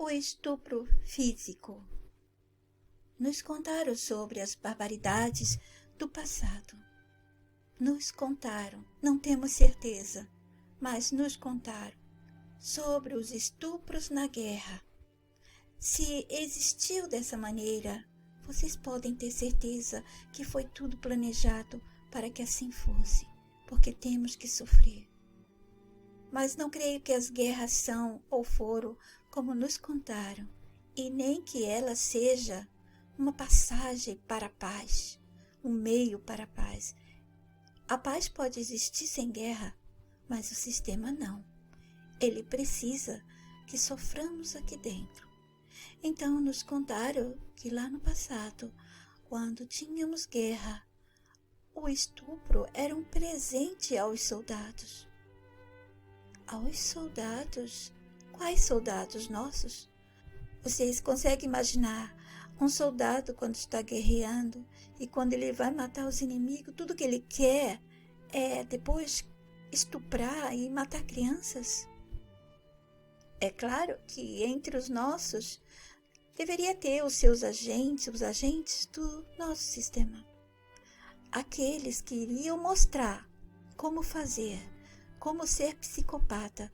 O estupro físico. Nos contaram sobre as barbaridades do passado. Nos contaram, não temos certeza, mas nos contaram sobre os estupros na guerra. Se existiu dessa maneira, vocês podem ter certeza que foi tudo planejado para que assim fosse, porque temos que sofrer. Mas não creio que as guerras são ou foram como nos contaram, e nem que ela seja uma passagem para a paz, um meio para a paz. A paz pode existir sem guerra, mas o sistema não. Ele precisa que soframos aqui dentro. Então nos contaram que lá no passado, quando tínhamos guerra, o estupro era um presente aos soldados. Aos soldados? Quais soldados nossos? Vocês conseguem imaginar um soldado quando está guerreando e quando ele vai matar os inimigos, tudo que ele quer é depois estuprar e matar crianças? É claro que entre os nossos deveria ter os seus agentes, os agentes do nosso sistema. Aqueles que iriam mostrar como fazer, como ser psicopata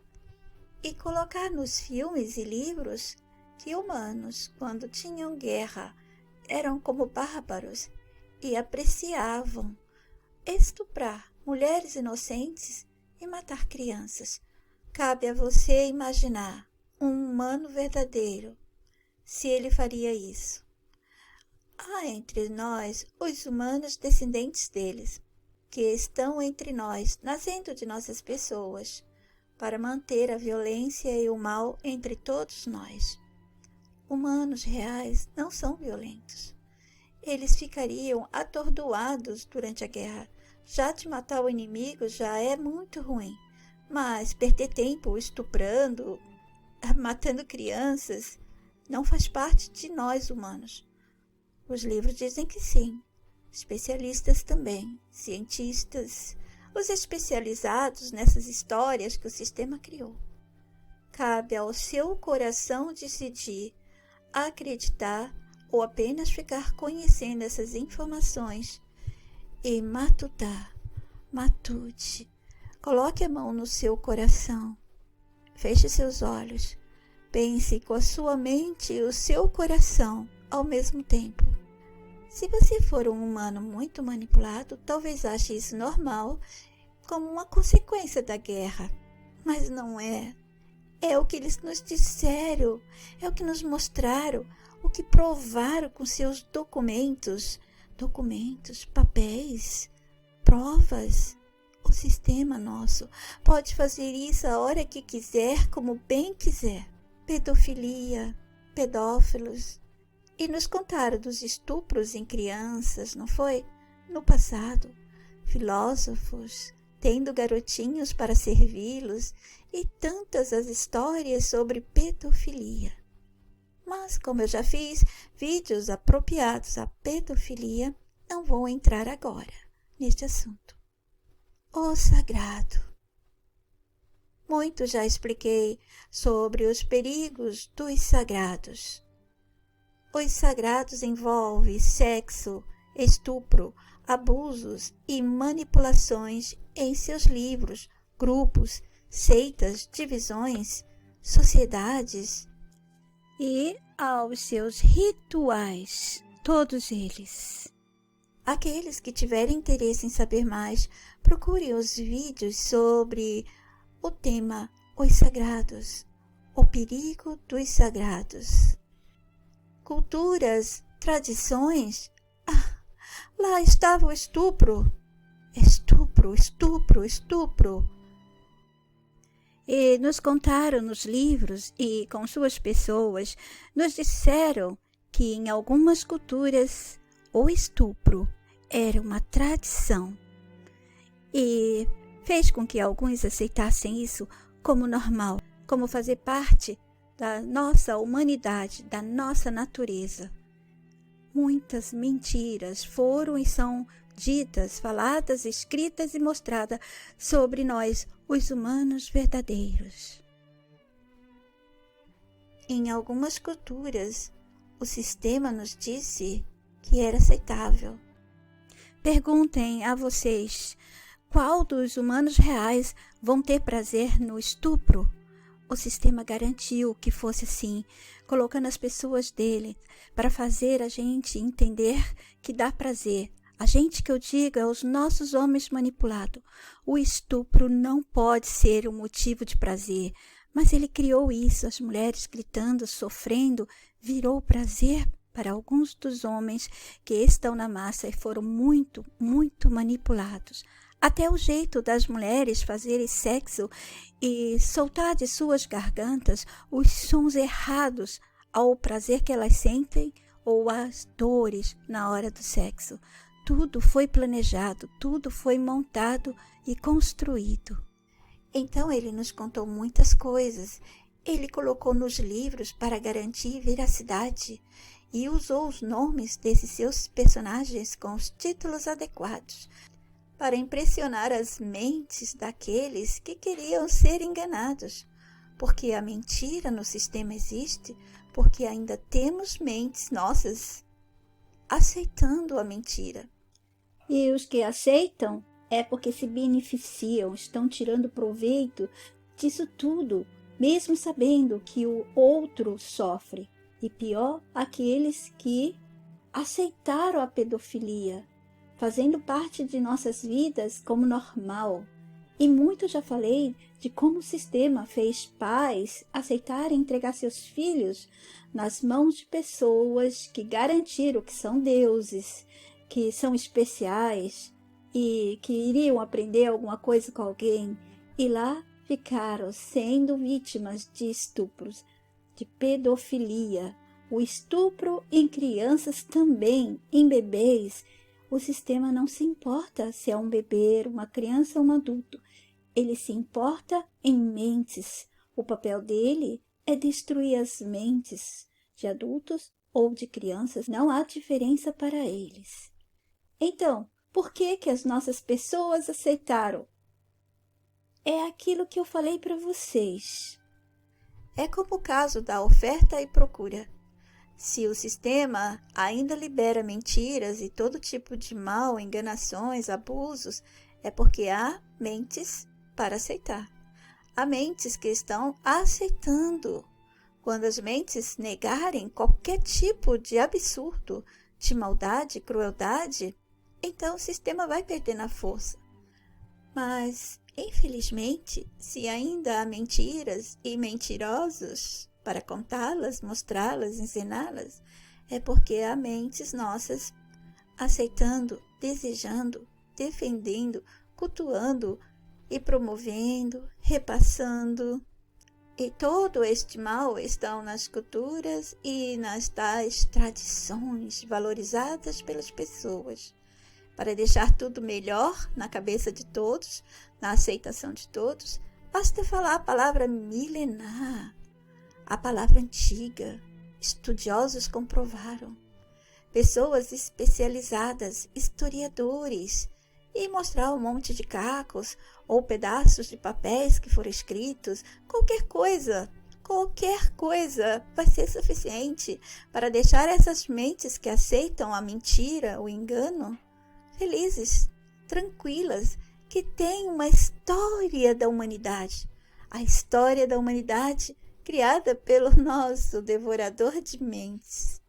e colocar nos filmes e livros que humanos, quando tinham guerra, eram como bárbaros e apreciavam estuprar mulheres inocentes e matar crianças. Cabe a você imaginar um humano verdadeiro, se ele faria isso. Há entre nós os humanos descendentes deles, que estão entre nós, nascendo de nossas pessoas, para manter a violência e o mal entre todos nós. Humanos reais não são violentos. Eles ficariam atordoados durante a guerra. Já de matar o inimigo já é muito ruim, mas perder tempo estuprando, matando crianças, não faz parte de nós humanos. Os livros dizem que sim. Especialistas também, cientistas, os especializados nessas histórias que o sistema criou. Cabe ao seu coração decidir acreditar ou apenas ficar conhecendo essas informações e matutar, matute. Coloque a mão no seu coração, feche seus olhos, pense com a sua mente e o seu coração ao mesmo tempo. Se você for um humano muito manipulado, talvez ache isso normal, como uma consequência da guerra. Mas não é. É o que eles nos disseram, é o que nos mostraram, o que provaram com seus documentos, papéis, provas. O sistema nosso pode fazer isso a hora que quiser, como bem quiser. Pedofilia, pedófilos. E nos contaram dos estupros em crianças, não foi? No passado, filósofos tendo garotinhos para servi-los e tantas as histórias sobre pedofilia. Mas, como eu já fiz vídeos apropriados à pedofilia, não vou entrar agora neste assunto. O sagrado. Muito já expliquei sobre os perigos dos sagrados. Os sagrados envolvem sexo, estupro, abusos e manipulações em seus livros, grupos, seitas, divisões, sociedades e aos seus rituais, todos eles. Aqueles que tiverem interesse em saber mais, procurem os vídeos sobre o tema Os Sagrados, o perigo dos sagrados. Culturas, tradições. Lá estava o estupro. Estupro. E nos contaram nos livros e com suas pessoas, nos disseram que em algumas culturas o estupro era uma tradição. E fez com que alguns aceitassem isso como normal, como fazer parte da nossa humanidade, da nossa natureza. Muitas mentiras foram e são ditas, faladas, escritas e mostradas sobre nós, os humanos verdadeiros. Em algumas culturas, o sistema nos disse que era aceitável. Perguntem a vocês, qual dos humanos reais vão ter prazer no estupro? O sistema garantiu que fosse assim, colocando as pessoas dele para fazer a gente entender que dá prazer. A gente que eu diga, os nossos homens manipulados. O estupro não pode ser um motivo de prazer, mas ele criou isso, as mulheres gritando, sofrendo, virou prazer para alguns dos homens que estão na massa e foram muito, muito manipulados. Até o jeito das mulheres fazerem sexo e soltar de suas gargantas os sons errados ao prazer que elas sentem ou às dores na hora do sexo. Tudo foi planejado, tudo foi montado e construído. Então ele nos contou muitas coisas. Ele colocou nos livros para garantir veracidade e usou os nomes desses seus personagens com os títulos adequados para impressionar as mentes daqueles que queriam ser enganados. Porque a mentira no sistema existe, porque ainda temos mentes nossas aceitando a mentira. E os que aceitam é porque se beneficiam, estão tirando proveito disso tudo, mesmo sabendo que o outro sofre. E pior, aqueles que aceitaram a pedofilia, fazendo parte de nossas vidas como normal. E muito já falei de como o sistema fez pais aceitarem entregar seus filhos nas mãos de pessoas que garantiram que são deuses, que são especiais e que iriam aprender alguma coisa com alguém, e lá ficaram sendo vítimas de estupros, de pedofilia, o estupro em crianças também, em bebês. O sistema não se importa se é um bebê, uma criança ou um adulto. Ele se importa em mentes. O papel dele é destruir as mentes de adultos ou de crianças. Não há diferença para eles. Então, por que as nossas pessoas aceitaram? É aquilo que eu falei para vocês. É como o caso da oferta e procura. Se o sistema ainda libera mentiras e todo tipo de mal, enganações, abusos, é porque há mentes para aceitar. Há mentes que estão aceitando. Quando as mentes negarem qualquer tipo de absurdo, de maldade, crueldade, então o sistema vai perder na força. Mas, infelizmente, se ainda há mentiras e mentirosos para contá-las, mostrá-las, ensiná-las, é porque há mentes nossas aceitando, desejando, defendendo, cultuando e promovendo, repassando. E todo este mal estão nas culturas e nas tais tradições valorizadas pelas pessoas. Para deixar tudo melhor na cabeça de todos, na aceitação de todos, basta falar a palavra milenar, a palavra antiga. Estudiosos comprovaram. Pessoas especializadas, historiadores, e mostrar um monte de cacos ou pedaços de papéis que foram escritos, qualquer coisa vai ser suficiente para deixar essas mentes que aceitam a mentira, o engano, felizes, tranquilas, que têm uma história da humanidade. A história da humanidade criada pelo nosso devorador de mentes.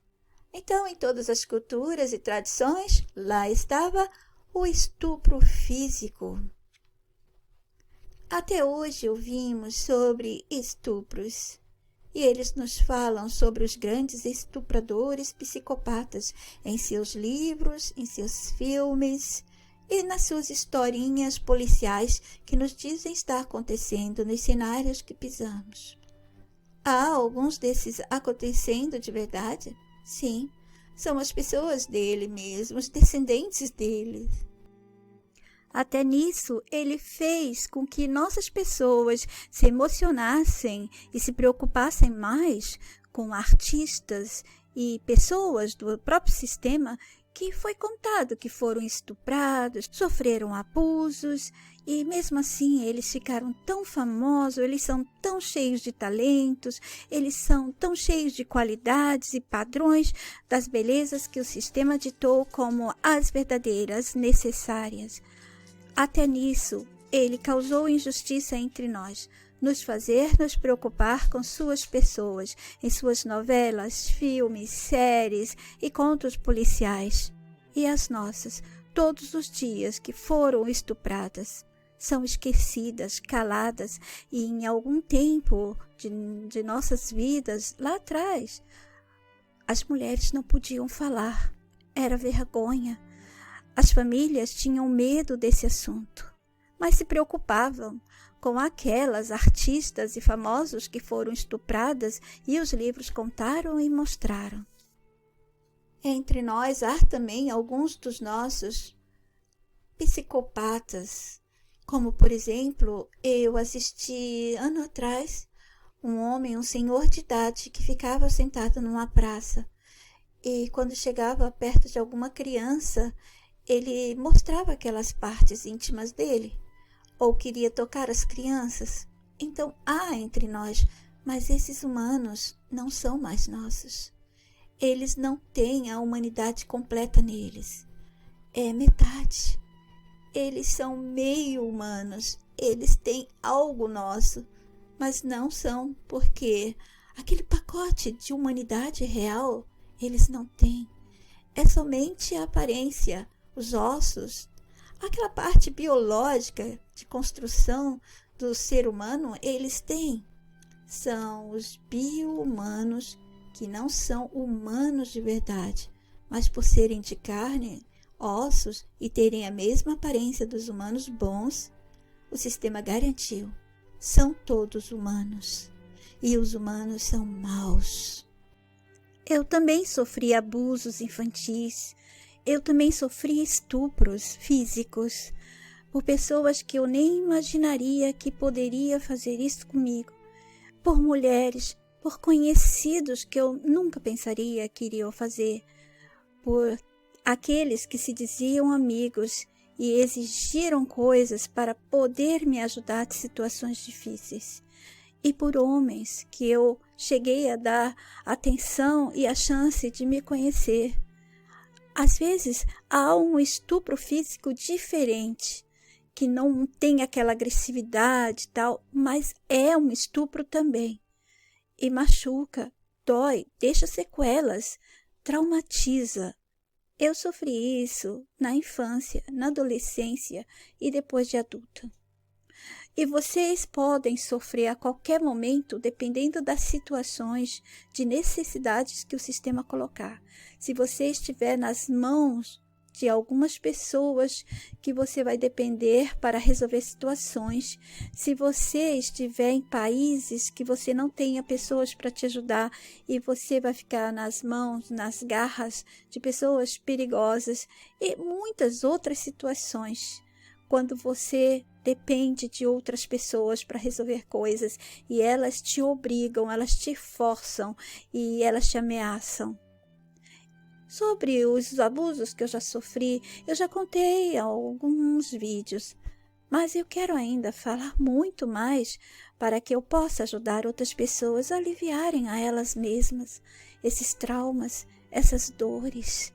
Então, em todas as culturas e tradições, lá estava o estupro físico. Até hoje ouvimos sobre estupros. E eles nos falam sobre os grandes estupradores psicopatas em seus livros, em seus filmes e nas suas historinhas policiais que nos dizem estar acontecendo nos cenários que pisamos. Há alguns desses acontecendo de verdade? Sim, são as pessoas dele mesmo, os descendentes dele. Até nisso, ele fez com que nossas pessoas se emocionassem e se preocupassem mais com artistas e pessoas do próprio sistema que foi contado que foram estuprados, sofreram abusos e mesmo assim eles ficaram tão famosos, eles são tão cheios de talentos, eles são tão cheios de qualidades e padrões das belezas que o sistema ditou como as verdadeiras necessárias. Até nisso, ele causou injustiça entre nós, nos fazer nos preocupar com suas pessoas, em suas novelas, filmes, séries e contos policiais. E as nossas, todos os dias que foram estupradas, são esquecidas, caladas, e em algum tempo de nossas vidas, lá atrás, as mulheres não podiam falar, era vergonha. As famílias tinham medo desse assunto, mas se preocupavam com aquelas artistas e famosos que foram estupradas e os livros contaram e mostraram. Entre nós há também alguns dos nossos psicopatas, como por exemplo, eu assisti ano atrás um senhor de idade que ficava sentado numa praça e quando chegava perto de alguma criança, ele mostrava aquelas partes íntimas dele ou queria tocar as crianças. Então há entre nós, mas esses humanos não são mais nossos. Eles não têm a humanidade completa neles. É metade. Eles são meio humanos. Eles têm algo nosso, mas não são, porque aquele pacote de humanidade real eles não têm. É somente a aparência, os ossos, aquela parte biológica de construção do ser humano, eles têm. São os bio-humanos que não são humanos de verdade, mas por serem de carne, ossos e terem a mesma aparência dos humanos bons, o sistema garantiu. São todos humanos e os humanos são maus. Eu também sofri abusos infantis. Eu também sofri estupros físicos por pessoas que eu nem imaginaria que poderia fazer isso comigo, por mulheres, por conhecidos que eu nunca pensaria que iriam fazer, por aqueles que se diziam amigos e exigiram coisas para poder me ajudar em situações difíceis, e por homens que eu cheguei a dar atenção e a chance de me conhecer. Às vezes há um estupro físico diferente, que não tem aquela agressividade e tal, mas é um estupro também. E machuca, dói, deixa sequelas, traumatiza. Eu sofri isso na infância, na adolescência e depois de adulta. E vocês podem sofrer a qualquer momento, dependendo das situações de necessidades que o sistema colocar. Se você estiver nas mãos de algumas pessoas que você vai depender para resolver situações, se você estiver em países que você não tenha pessoas para te ajudar e você vai ficar nas mãos, nas garras de pessoas perigosas e muitas outras situações, quando você depende de outras pessoas para resolver coisas e elas te obrigam, elas te forçam e elas te ameaçam. Sobre os abusos que eu já sofri, eu já contei em alguns vídeos, mas eu quero ainda falar muito mais para que eu possa ajudar outras pessoas a aliviarem a elas mesmas esses traumas, essas dores,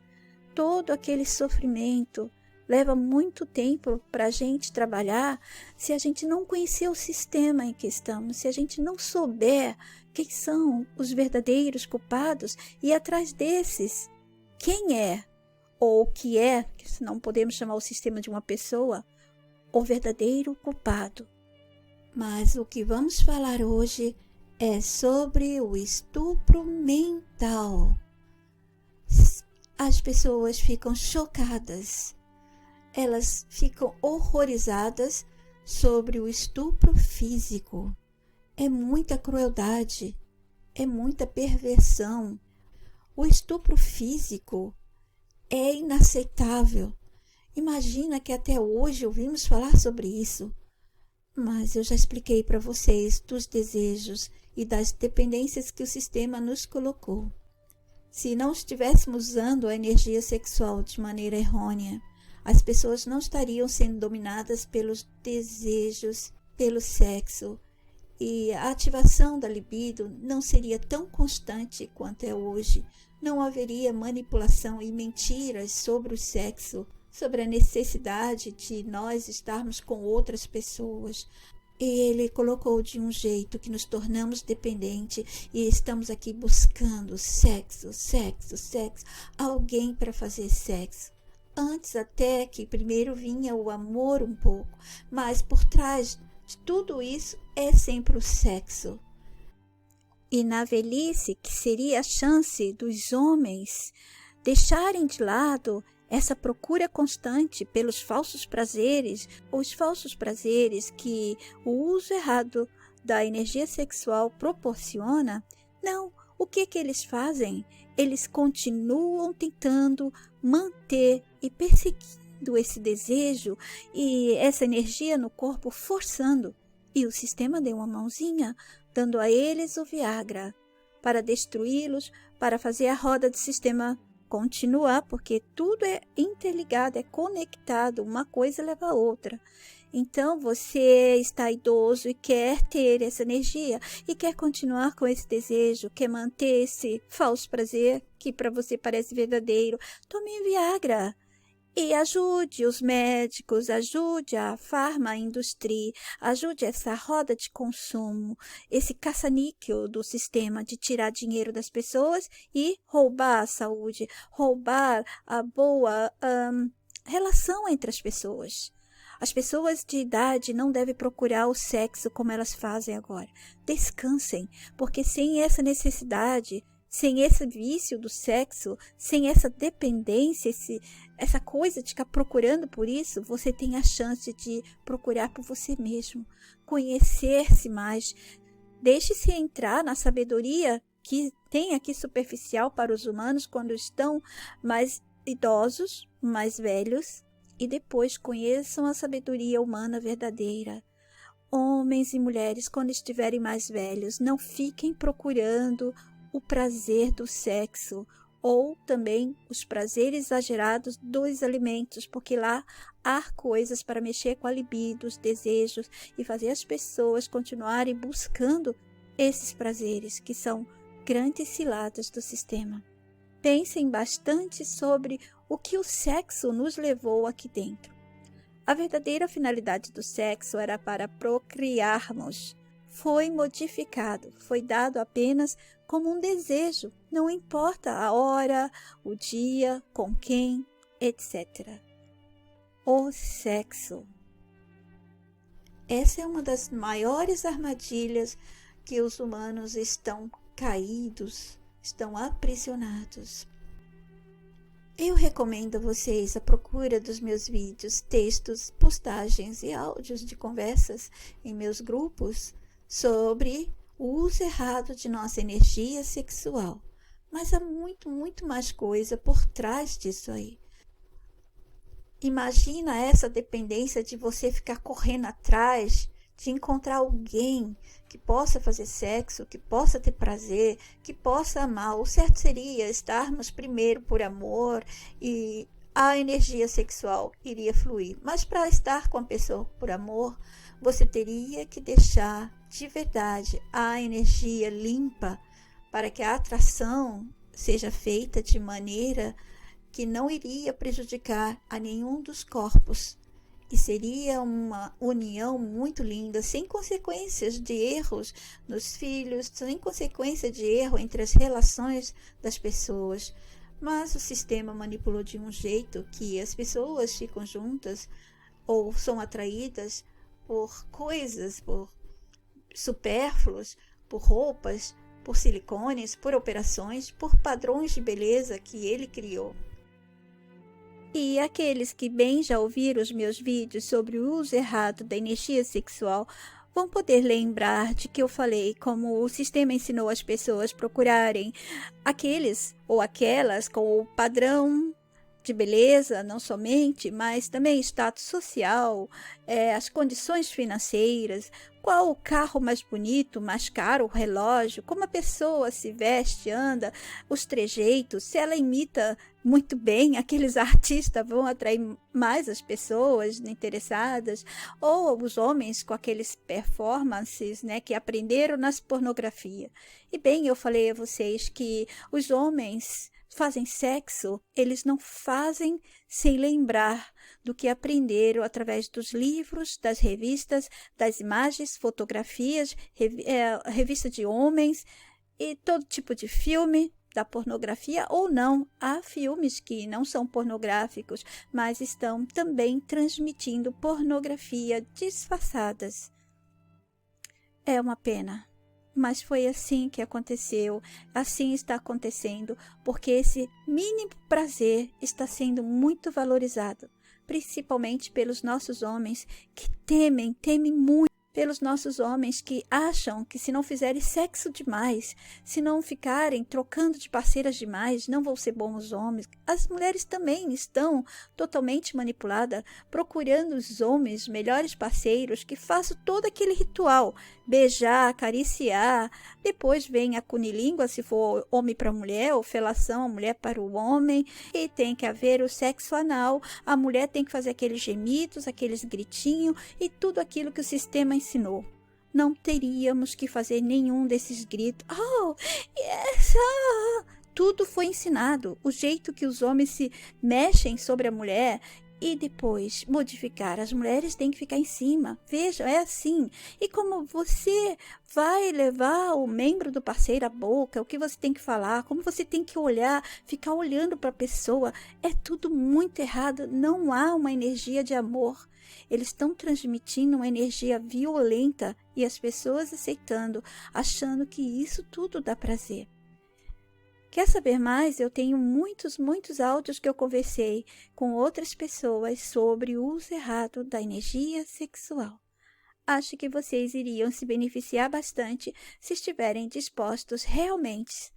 todo aquele sofrimento. Leva muito tempo para a gente trabalhar se a gente não conhecer o sistema em que estamos, se a gente não souber quem são os verdadeiros culpados e atrás desses, quem é ou o que é, que não podemos chamar o sistema de uma pessoa, o verdadeiro culpado. Mas o que vamos falar hoje é sobre o estupro mental. As pessoas ficam chocadas. Elas ficam horrorizadas sobre o estupro físico. É muita crueldade, é muita perversão. O estupro físico é inaceitável. Imagina que até hoje ouvimos falar sobre isso. Mas eu já expliquei para vocês dos desejos e das dependências que o sistema nos colocou. Se não estivéssemos usando a energia sexual de maneira errônea, as pessoas não estariam sendo dominadas pelos desejos, pelo sexo, e a ativação da libido não seria tão constante quanto é hoje. Não haveria manipulação e mentiras sobre o sexo, sobre a necessidade de nós estarmos com outras pessoas. E ele colocou de um jeito que nos tornamos dependentes e estamos aqui buscando sexo, sexo, sexo, alguém para fazer sexo. Antes até que primeiro vinha o amor um pouco, mas por trás de tudo isso é sempre o sexo. E na velhice, que seria a chance dos homens deixarem de lado essa procura constante pelos falsos prazeres, os falsos prazeres que o uso errado da energia sexual proporciona, não, o que eles fazem? Eles continuam tentando manter e perseguindo esse desejo e essa energia no corpo, forçando. E o sistema deu uma mãozinha, dando a eles o Viagra, para destruí-los, para fazer a roda do sistema continuar, porque tudo é interligado, é conectado, uma coisa leva a outra. Então, você está idoso e quer ter essa energia e quer continuar com esse desejo, quer manter esse falso prazer que para você parece verdadeiro. Tome Viagra e ajude os médicos, ajude a farma-indústria, ajude essa roda de consumo, esse caça-níquel do sistema de tirar dinheiro das pessoas e roubar a saúde, roubar a boa relação entre as pessoas. As pessoas de idade não devem procurar o sexo como elas fazem agora. Descansem, porque sem essa necessidade, sem esse vício do sexo, sem essa dependência, essa coisa de ficar procurando por isso, você tem a chance de procurar por você mesmo, conhecer-se mais. Deixe-se entrar na sabedoria que tem aqui superficial para os humanos quando estão mais idosos, mais velhos, e depois conheçam a sabedoria humana verdadeira. Homens e mulheres, quando estiverem mais velhos, não fiquem procurando o prazer do sexo ou também os prazeres exagerados dos alimentos, porque lá há coisas para mexer com a libido, os desejos e fazer as pessoas continuarem buscando esses prazeres que são grandes ciladas do sistema. Pensem bastante sobre o que o sexo nos levou aqui dentro. A verdadeira finalidade do sexo era para procriarmos. Foi modificado, foi dado apenas como um desejo, não importa a hora, o dia, com quem, etc. O sexo. Essa é uma das maiores armadilhas que os humanos estão caídos, estão aprisionados. Eu recomendo a vocês a procura dos meus vídeos, textos, postagens e áudios de conversas em meus grupos sobre o uso errado de nossa energia sexual. Mas há muito mais coisa por trás disso aí. Imagina essa dependência de você ficar correndo atrás, de encontrar alguém que possa fazer sexo, que possa ter prazer, que possa amar. O certo seria estarmos primeiro por amor e a energia sexual iria fluir. Mas para estar com a pessoa por amor, você teria que deixar de verdade a energia limpa para que a atração seja feita de maneira que não iria prejudicar a nenhum dos corpos. E seria uma união muito linda, sem consequências de erros nos filhos, sem consequência de erro entre as relações das pessoas. Mas o sistema manipulou de um jeito que as pessoas ficam juntas ou são atraídas por coisas, por supérfluos, por roupas, por silicones, por operações, por padrões de beleza que ele criou. E aqueles que bem já ouviram os meus vídeos sobre o uso errado da energia sexual vão poder lembrar de que eu falei como o sistema ensinou as pessoas a procurarem aqueles ou aquelas com o padrão de beleza, não somente, mas também status social, as condições financeiras, qual o carro mais bonito, mais caro, o relógio, como a pessoa se veste, anda, os trejeitos, se ela imita muito bem, aqueles artistas vão atrair mais as pessoas interessadas, ou os homens com aqueles performances, né, que aprenderam nas pornografia. E bem, eu falei a vocês que os homens fazem sexo, eles não fazem sem lembrar do que aprenderam através dos livros, das revistas, das imagens, fotografias, revista de homens e todo tipo de filme, da pornografia ou não. Há filmes que não são pornográficos, mas estão também transmitindo pornografia disfarçadas. É uma pena. Mas foi assim que aconteceu, assim está acontecendo, porque esse mínimo prazer está sendo muito valorizado, principalmente pelos nossos homens que temem muito, pelos nossos homens que acham que se não fizerem sexo demais, se não ficarem trocando de parceiras demais, não vão ser bons homens. As mulheres também estão totalmente manipuladas, procurando os homens, melhores parceiros, que façam todo aquele ritual, beijar, acariciar, depois vem a cunilíngua, se for homem para mulher, ou felação, a mulher para o homem, e tem que haver o sexo anal, a mulher tem que fazer aqueles gemidos, aqueles gritinhos, e tudo aquilo que o sistema ensinou. Não teríamos que fazer nenhum desses gritos. Oh, yes, oh. Tudo foi ensinado. O jeito que os homens se mexem sobre a mulher e depois modificar. As mulheres têm que ficar em cima. Vejam, é assim. E como você vai levar o membro do parceiro à boca, o que você tem que falar, como você tem que olhar, ficar olhando para a pessoa, é tudo muito errado. Não há uma energia de amor. Eles estão transmitindo uma energia violenta e as pessoas aceitando, achando que isso tudo dá prazer. Quer saber mais? Eu tenho muitos áudios que eu conversei com outras pessoas sobre o uso errado da energia sexual. Acho que vocês iriam se beneficiar bastante se estiverem dispostos realmente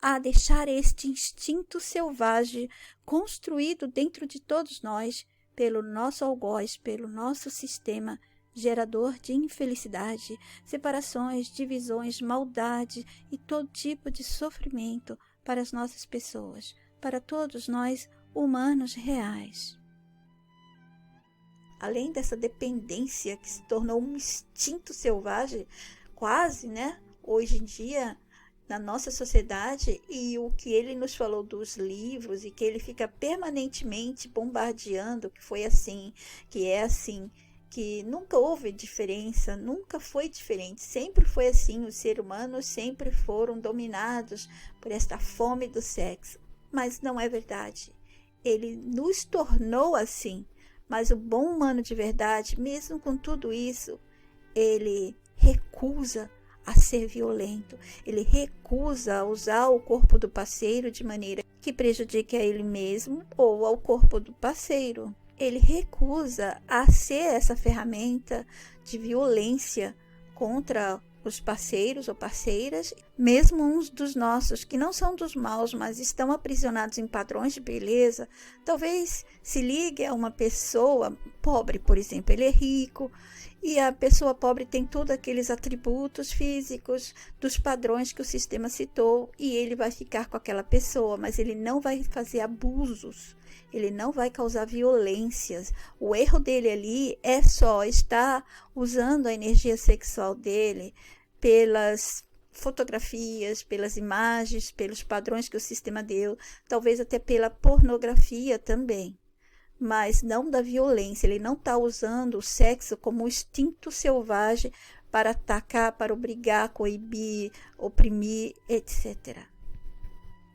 a deixar este instinto selvagem construído dentro de todos nós, pelo nosso algoz, pelo nosso sistema gerador de infelicidade, separações, divisões, maldade e todo tipo de sofrimento para as nossas pessoas, para todos nós humanos reais. Além dessa dependência que se tornou um instinto selvagem, quase, né? Hoje em dia, na nossa sociedade, e o que ele nos falou dos livros, e que ele fica permanentemente bombardeando, que foi assim, que é assim, que nunca houve diferença, nunca foi diferente, sempre foi assim, os seres humanos sempre foram dominados por esta fome do sexo, mas não é verdade. Ele nos tornou assim, mas o bom humano de verdade, mesmo com tudo isso, ele recusa a ser violento, ele recusa a usar o corpo do parceiro de maneira que prejudique a ele mesmo ou ao corpo do parceiro. Ele recusa a ser essa ferramenta de violência contra os parceiros ou parceiras, mesmo uns dos nossos, que não são dos maus, mas estão aprisionados em padrões de beleza. Talvez se ligue a uma pessoa pobre, por exemplo, ele é rico, e a pessoa pobre tem todos aqueles atributos físicos dos padrões que o sistema citou, e ele vai ficar com aquela pessoa, mas ele não vai fazer abusos, ele não vai causar violências. O erro dele ali é só estar usando a energia sexual dele pelas fotografias, pelas imagens, pelos padrões que o sistema deu, talvez até pela pornografia também. Mas não da violência, ele não está usando o sexo como um instinto selvagem para atacar, para obrigar, coibir, oprimir, etc.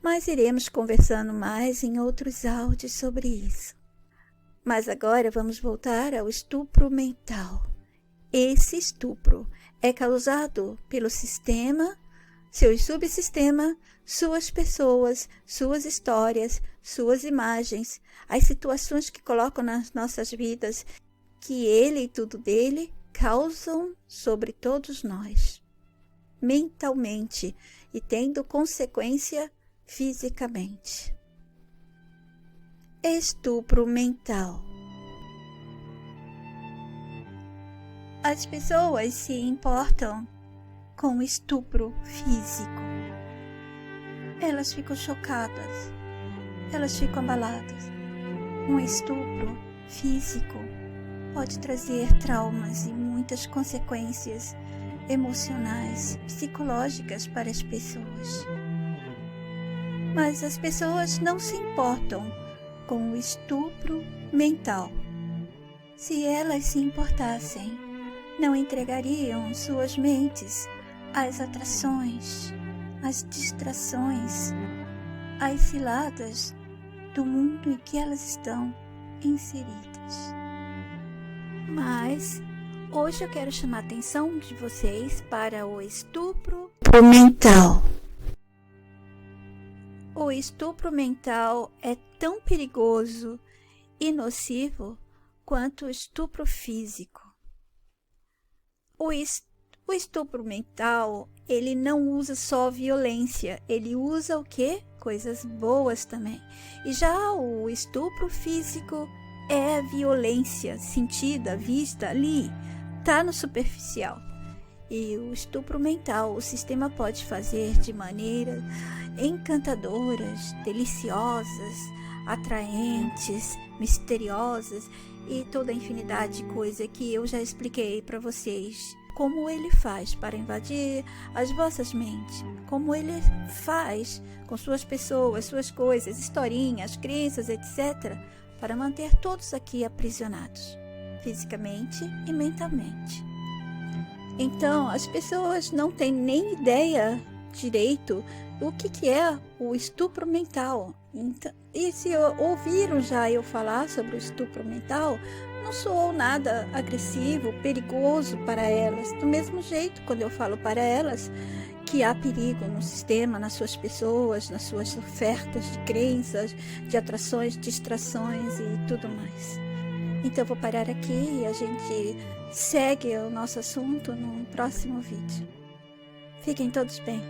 Mas iremos conversando mais em outros áudios sobre isso. Mas agora vamos voltar ao estupro mental. Esse estupro é causado pelo sistema, seus subsistemas, suas pessoas, suas histórias, suas imagens, as situações que colocam nas nossas vidas, que ele e tudo dele causam sobre todos nós, mentalmente e tendo consequência fisicamente. Estupro mental. As pessoas se importam com o estupro físico. Elas ficam chocadas, elas ficam abaladas. Um estupro físico pode trazer traumas e muitas consequências emocionais, psicológicas para as pessoas. Mas as pessoas não se importam com o estupro mental. Se elas se importassem, não entregariam suas mentes às atrações, às distrações, às ciladas do mundo em que elas estão inseridas. Mas hoje eu quero chamar a atenção de vocês para o estupro mental. O estupro mental é tão perigoso e nocivo quanto o estupro físico. O estupro mental, ele não usa só violência, ele usa o quê? Coisas boas também. E já o estupro físico é violência sentida, vista ali, tá no superficial. E o estupro mental, o sistema pode fazer de maneiras encantadoras, deliciosas, atraentes, misteriosas e toda a infinidade de coisas que eu já expliquei para vocês. Como ele faz para invadir as vossas mentes, como ele faz com suas pessoas, suas coisas, historinhas, crenças, etc., para manter todos aqui aprisionados, fisicamente e mentalmente. Então, as pessoas não têm nem ideia direito do que é o estupro mental. Então, e se ouviram já eu falar sobre o estupro mental, não soou nada agressivo, perigoso para elas. Do mesmo jeito, quando eu falo para elas que há perigo no sistema, nas suas pessoas, nas suas ofertas de crenças, de atrações, distrações e tudo mais. Então eu vou parar aqui e a gente segue o nosso assunto no próximo vídeo. Fiquem todos bem.